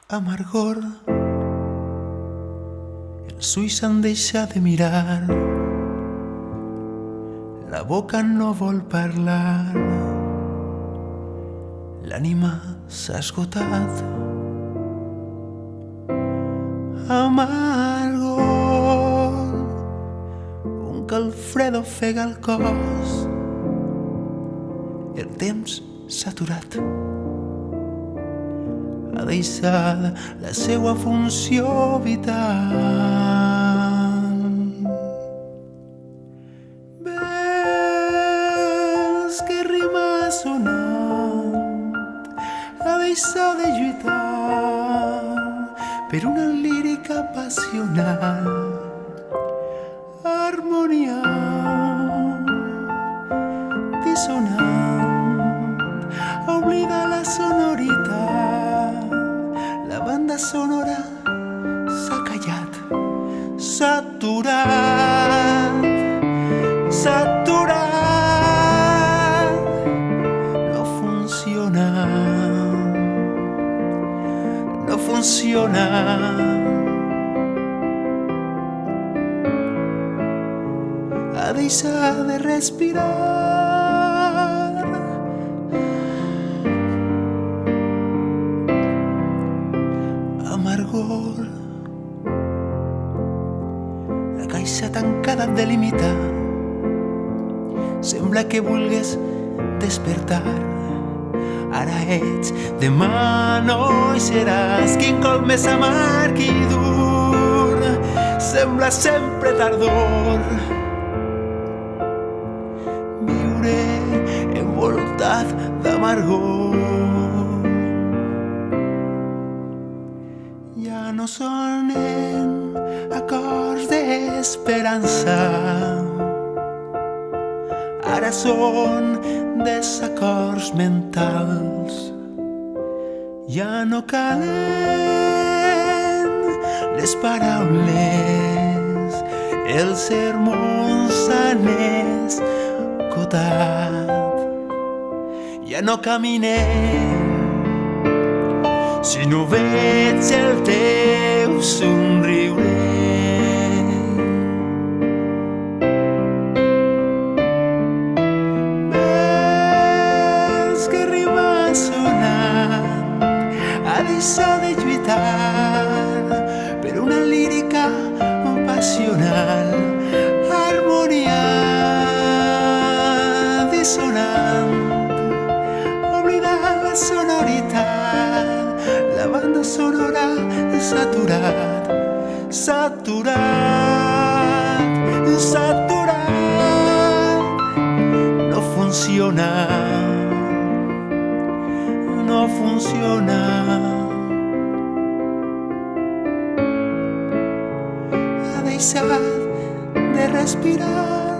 Amargor, els ulls s'han deixat de mirar, la boca no vol parlar, l'ànima s'ha esgotat. Amargor, un calfred ofega el cos, el temps s'ha aturat, ha deixat la seua funció vital. Ves que rima sonant, ha deixat de lluitar per una lírica passional. Harmonia dissonant, oblida la sonoritat, la banda sonora s'ha callat, s'ha aturat, s'ha aturat, no funciona, no funciona. Ha deixat de respirar. Amargor, la caixa tancada delimita, sembla que vulgues despertar. Ara ets, demà no hi seràs, quin cop més amarg i dur, sembla sempre tardor. Viure envoltat d'amargor. Ja no sonen acords d'esperança, ara són desacords mentals. Ja no calen les paraules, els sermons s'han esgotat. Ja no caminem si no veig el teu somriure. Ves que rima sonant, ha deixat de lluitar per una lírica passional. Harmonia dissonant, oblidar la sonoritat, la banda sonora s'ha aturat, s'ha aturat, s'ha aturat, no funciona, no funciona. Ha deixat de respirar.